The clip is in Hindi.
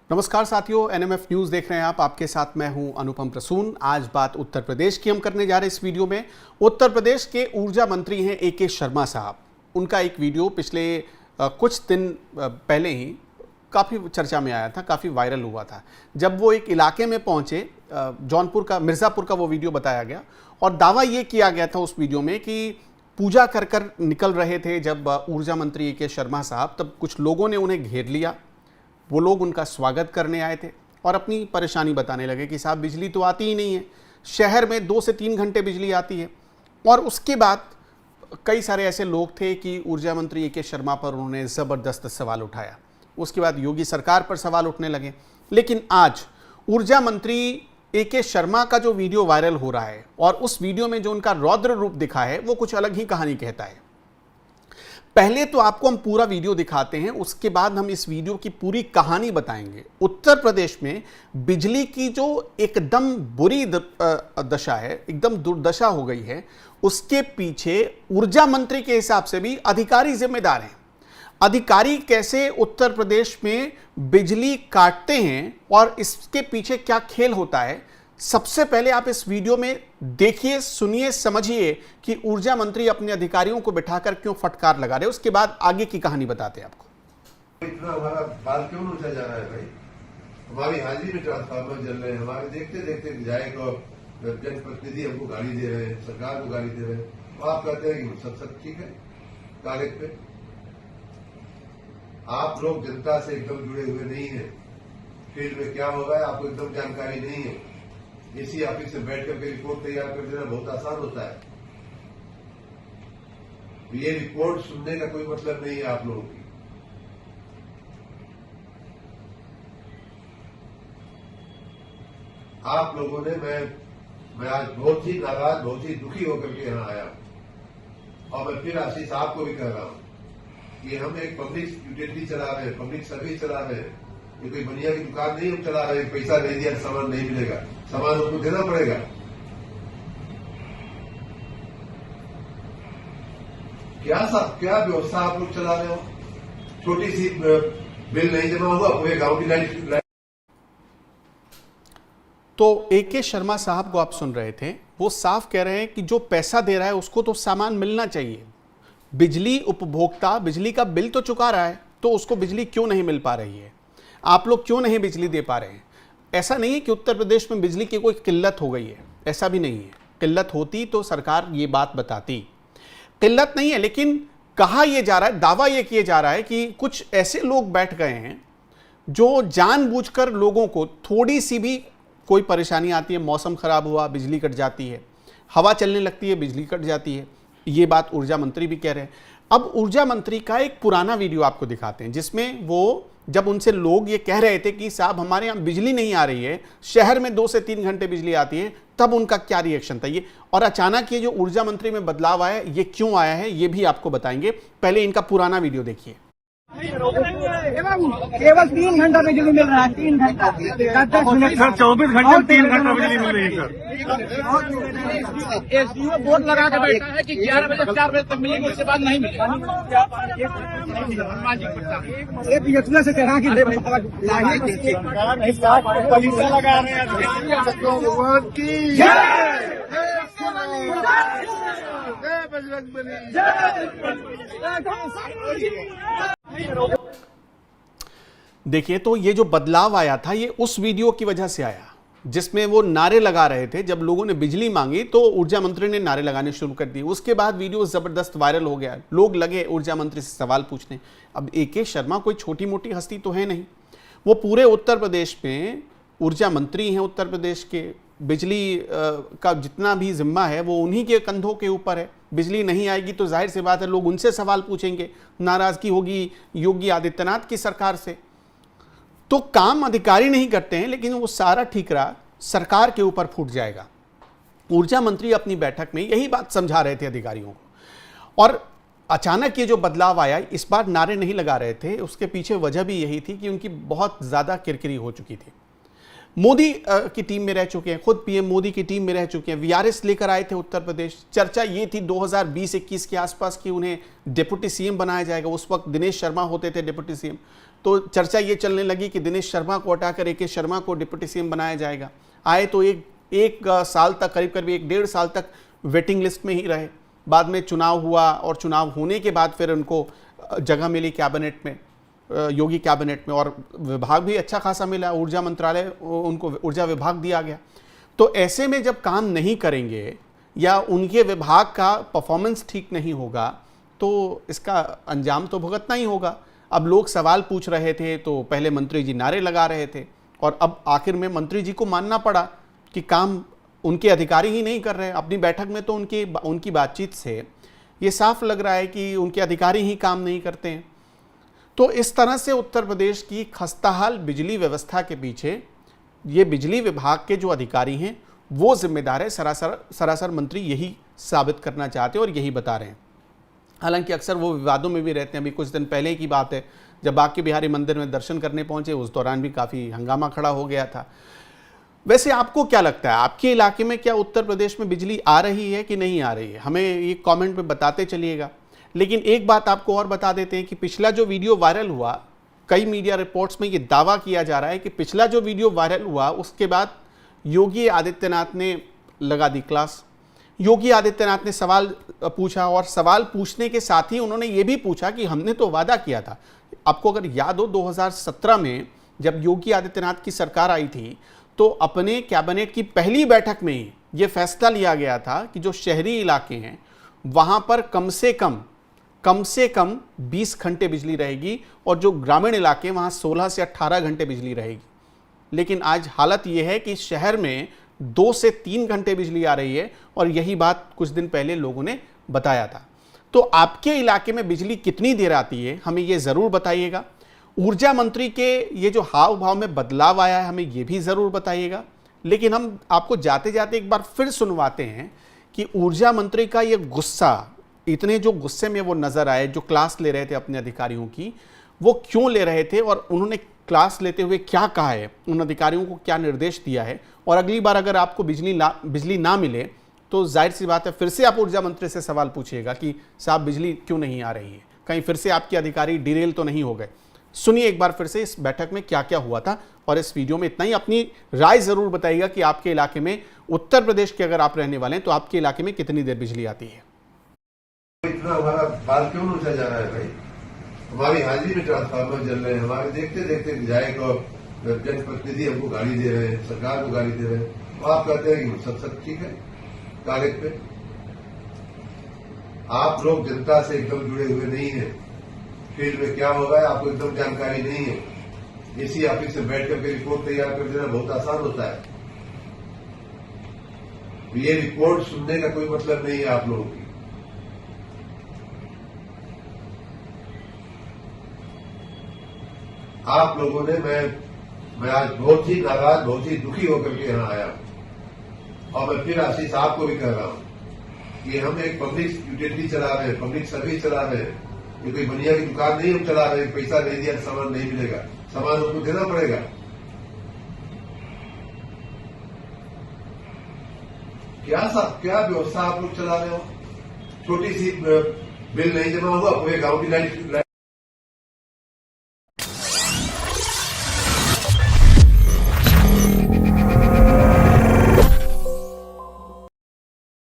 नमस्कार साथियों, एनएमएफ न्यूज़ देख रहे हैं आप। आपके साथ मैं हूं अनुपम प्रसून। आज बात उत्तर प्रदेश की हम करने जा रहे हैं इस वीडियो में। उत्तर प्रदेश के ऊर्जा मंत्री हैं ए के शर्मा साहब। उनका एक वीडियो पिछले कुछ दिन पहले ही काफ़ी चर्चा में आया था, काफ़ी वायरल हुआ था। जब वो एक इलाके में पहुंचे, जौनपुर का मिर्ज़ापुर का वो वीडियो बताया गया और दावा ये किया गया था उस वीडियो में कि पूजा कर कर निकल रहे थे जब ऊर्जा मंत्री ए के शर्मा साहब, तब कुछ लोगों ने उन्हें घेर लिया। वो लोग उनका स्वागत करने आए थे और अपनी परेशानी बताने लगे कि साहब बिजली तो आती ही नहीं है, शहर में 2 से 3 घंटे बिजली आती है। और उसके बाद कई सारे ऐसे लोग थे कि ऊर्जा मंत्री ए के शर्मा पर उन्होंने ज़बरदस्त सवाल उठाया। उसके बाद योगी सरकार पर सवाल उठने लगे। लेकिन आज ऊर्जा मंत्री ए के शर्मा का जो वीडियो वायरल हो रहा है और उस वीडियो में जो उनका रौद्र रूप दिखा है वो कुछ अलग ही कहानी कहता है। पहले तो आपको हम पूरा वीडियो दिखाते हैं, उसके बाद हम इस वीडियो की पूरी कहानी बताएंगे। उत्तर प्रदेश में बिजली की जो एकदम बुरी दशा है, एकदम दुर्दशा हो गई है, उसके पीछे ऊर्जा मंत्री के हिसाब से भी अधिकारी जिम्मेदार हैं। अधिकारी कैसे उत्तर प्रदेश में बिजली काटते हैं और इसके पीछे क्या खेल होता है, सबसे पहले आप इस वीडियो में देखिए, सुनिए, समझिए कि ऊर्जा मंत्री अपने अधिकारियों को बिठाकर क्यों फटकार लगा रहे। उसके बाद आगे की कहानी बताते हैं आपको। इतना हमारा बाल क्यों नोचा जा रहा है भाई? हमारी हाजिरी में ट्रांसफार्मर जल रहे हैं, हमारे देखते देखते विधायक और जनप्रतिनिधि हमको गाली दे रहे हैं, सरकार को गाली दे रहे हैं। तो आप कहते हैं कि सब ठीक है कागज पे। आप लोग जनता से एकदम जुड़े हुए नहीं है। फील्ड में क्या हो रहा है आपको एकदम जानकारी नहीं है। इसी ऑफिस में बैठ करके रिपोर्ट तैयार कर देना बहुत आसान होता है। ये रिपोर्ट सुनने का कोई मतलब नहीं है आप लोगों की। आप लोगों ने मैं आज बहुत ही नाराज, बहुत ही दुखी होकर के यहाँ आया और मैं फिर आशीष आपको भी कह रहा हूं कि हम एक पब्लिक यूटिलिटी चला रहे हैं, पब्लिक सर्विस चला रहे हैं। ये कोई बनिया की दुकान नहीं हम चला रहे हैं। पैसा नहीं दिया सामान नहीं मिलेगा, सामान उसको देना पड़ेगा। क्या व्यवस्था आप लोग चला रहे हो? छोटी सी बिल नहीं जमा हुआ, पूरे गांव की लाइट। तो ए के शर्मा साहब को आप सुन रहे थे, वो साफ कह रहे हैं कि जो पैसा दे रहा है उसको तो सामान मिलना चाहिए। बिजली उपभोक्ता बिजली का बिल तो चुका रहा है, तो उसको बिजली क्यों नहीं मिल पा रही है? आप लोग क्यों नहीं बिजली दे पा रहे हैं? ऐसा नहीं है कि उत्तर प्रदेश में बिजली की कोई किल्लत हो गई है, ऐसा भी नहीं है। किल्लत होती तो सरकार ये बात बताती। किल्लत नहीं है, लेकिन कहा यह जा रहा है, दावा यह किया जा रहा है कि कुछ ऐसे लोग बैठ गए हैं जो जानबूझकर लोगों को थोड़ी सी भी कोई परेशानी आती है, मौसम खराब हुआ बिजली कट जाती है, हवा चलने लगती है बिजली कट जाती है। ये बात ऊर्जा मंत्री भी कह रहे हैं। अब ऊर्जा मंत्री का एक पुराना वीडियो आपको दिखाते हैं जिसमें वो, जब उनसे लोग ये कह रहे थे कि साहब हमारे यहाँ बिजली नहीं आ रही है, शहर में 2 से 3 घंटे बिजली आती है, तब उनका क्या रिएक्शन था ये। और अचानक ये जो ऊर्जा मंत्री में बदलाव आया, ये क्यों आया है, ये भी आपको बताएंगे। पहले इनका पुराना वीडियो देखिए। केवल 3 घंटा बिजली मिल रहा है, 3 घंटा, 10 मिनट सर। 24 घंटे में 3 घंटा बिजली मिल रही है सर। एसडीओ बोर्ड लगा के बैठा है कि 11 बजे 4 बजे तक मिलेगी, उसके बाद नहीं मिलेगी। एक योजना से कहा कि पॉलिसी लगा रहे हैं। देखिए, तो ये जो बदलाव आया था ये उस वीडियो की वजह से आया जिसमें वो नारे लगा रहे थे। जब लोगों ने बिजली मांगी तो ऊर्जा मंत्री ने नारे लगाने शुरू कर दिए। उसके बाद वीडियो जबरदस्त वायरल हो गया, लोग लगे ऊर्जा मंत्री से सवाल पूछने। अब ए के शर्मा कोई छोटी मोटी हस्ती तो है नहीं, वो पूरे उत्तर प्रदेश में ऊर्जा मंत्री हैं। उत्तर प्रदेश के बिजली का जितना भी जिम्मा है वो उन्हीं के कंधों के ऊपर है। बिजली नहीं आएगी तो जाहिर सी बात है लोग उनसे सवाल पूछेंगे, नाराजगी होगी योगी आदित्यनाथ की सरकार से। तो काम अधिकारी नहीं करते हैं, लेकिन वो सारा ठीकरा सरकार के ऊपर फूट जाएगा। ऊर्जा मंत्री अपनी बैठक में यही बात समझा रहे थे अधिकारियों को। और अचानक ये जो बदलाव आया, इस बार नारे नहीं लगा रहे थे, उसके पीछे वजह भी यही थी कि उनकी बहुत ज़्यादा किरकिरी हो चुकी थी। मोदी की टीम में रह चुके हैं, खुद पीएम मोदी की टीम में रह चुके हैं। वीआरएस लेकर आए थे उत्तर प्रदेश। चर्चा ये थी 2020-21 के आसपास कि उन्हें डिप्टी सीएम बनाया जाएगा। उस वक्त दिनेश शर्मा होते थे डिप्टी सीएम। तो चर्चा ये चलने लगी कि दिनेश शर्मा को हटाकर ए के शर्मा को डिप्टी सीएम बनाया जाएगा। आए तो एक साल तक, करीब करीब 1.5 साल तक वेटिंग लिस्ट में ही रहे। बाद में चुनाव हुआ और चुनाव होने के बाद फिर उनको जगह मिली कैबिनेट में, योगी कैबिनेट में, और विभाग भी अच्छा खासा मिला, ऊर्जा मंत्रालय, उनको ऊर्जा विभाग दिया गया। तो ऐसे में जब काम नहीं करेंगे या उनके विभाग का परफॉर्मेंस ठीक नहीं होगा तो इसका अंजाम तो भुगतना ही होगा। अब लोग सवाल पूछ रहे थे तो पहले मंत्री जी नारे लगा रहे थे और अब आखिर में मंत्री जी को मानना पड़ा कि काम उनके अधिकारी ही नहीं कर रहे। अपनी बैठक में तो उनकी बातचीत से ये साफ लग रहा है कि उनके अधिकारी ही काम नहीं करते हैं। तो इस तरह से उत्तर प्रदेश की खस्ताहाल बिजली व्यवस्था के पीछे ये बिजली विभाग के जो अधिकारी हैं वो जिम्मेदार है। सरासर मंत्री यही साबित करना चाहते हैं और यही बता रहे हैं। हालांकि अक्सर वो विवादों में भी रहते हैं। अभी कुछ दिन पहले की बात है, जब बांके बिहारी मंदिर में दर्शन करने पहुंचे, उस दौरान भी काफ़ी हंगामा खड़ा हो गया था। वैसे आपको क्या लगता है, आपके इलाके में क्या उत्तर प्रदेश में बिजली आ रही है कि नहीं आ रही है? हमें ये कमेंट में बताते चलिएगा। लेकिन एक बात आपको और बता देते हैं कि पिछला जो वीडियो वायरल हुआ, कई मीडिया रिपोर्ट्स में ये दावा किया जा रहा है कि पिछला जो वीडियो वायरल हुआ उसके बाद योगी आदित्यनाथ ने लगा दी क्लास। योगी आदित्यनाथ ने सवाल पूछा और सवाल पूछने के साथ ही उन्होंने ये भी पूछा कि हमने तो वादा किया था। आपको अगर याद हो 2017 में जब योगी आदित्यनाथ की सरकार आई थी तो अपने कैबिनेट की पहली बैठक में ही ये फैसला लिया गया था कि जो शहरी इलाके हैं वहाँ पर कम से कम 20 घंटे बिजली रहेगी और जो ग्रामीण इलाके वहाँ 16 से 18 घंटे बिजली रहेगी। लेकिन आज हालत यह है कि शहर में 2 से 3 घंटे बिजली आ रही है और यही बात कुछ दिन पहले लोगों ने बताया था। तो आपके इलाके में बिजली कितनी देर आती है, हमें ये ज़रूर बताइएगा। ऊर्जा मंत्री के ये जो हाव भाव में बदलाव आया है, हमें ये भी ज़रूर बताइएगा। लेकिन हम आपको जाते जाते एक बार फिर सुनवाते हैं कि ऊर्जा मंत्री का ये गुस्सा, इतने जो गुस्से में वो नज़र आए, जो क्लास ले रहे थे अपने अधिकारियों की, वो क्यों ले रहे थे और उन्होंने क्लास लेते हुए क्या कहा है, उन अधिकारियों को क्या निर्देश दिया है। और अगली बार अगर आपको बिजली ना मिले तो जाहिर सी बात है फिर से आप ऊर्जा मंत्री से सवाल पूछिएगा कि साहब बिजली क्यों नहीं आ रही है, कहीं फिर से आपके अधिकारी डिरेल तो नहीं हो गए। सुनिए एक बार फिर से इस बैठक में क्या क्या हुआ था और इस वीडियो में इतना ही। अपनी राय ज़रूर बताइएगा कि आपके इलाके में, उत्तर प्रदेश के अगर आप रहने वाले हैं तो आपके इलाके में कितनी देर बिजली आती है। इतना हमारा बाल क्यों ऊंचा जा रहा है भाई? हमारी हाजिरी में ट्रांसफार्मर जल रहे हैं, हमारे देखते देखते विधायक और जनप्रतिनिधि हमको गाली दे रहे हैं, सरकार को गाली दे रहे हैं। आप कहते हैं कि सब ठीक है कागज पे। आप लोग जनता से एकदम जुड़े हुए नहीं है। फील्ड में क्या हो रहा है आपको एकदम जानकारी नहीं है। इसी ऑफिस से बैठ करके रिपोर्ट तैयार कर देना बहुत आसान होता है। ये रिपोर्ट सुनने का कोई मतलब नहीं है आप लोगों की। आप लोगों ने, मैं आज बहुत ही नाराज, बहुत ही दुखी होकर के यहाँ आया और मैं फिर आशीष साहब को भी कह रहा हूं कि हम एक पब्लिक यूटिलिटी चला रहे हैं, पब्लिक सर्विस चला रहे हैं। ये कोई बनिया की दुकान नहीं हम चला रहे हैं, पैसा नहीं दिया सामान नहीं मिलेगा, सामान हमको देना पड़ेगा। क्या व्यवस्था आप लोग चला रहे हो? छोटी सी बिल नहीं जमा हुआ, पूरे गांव की लाइट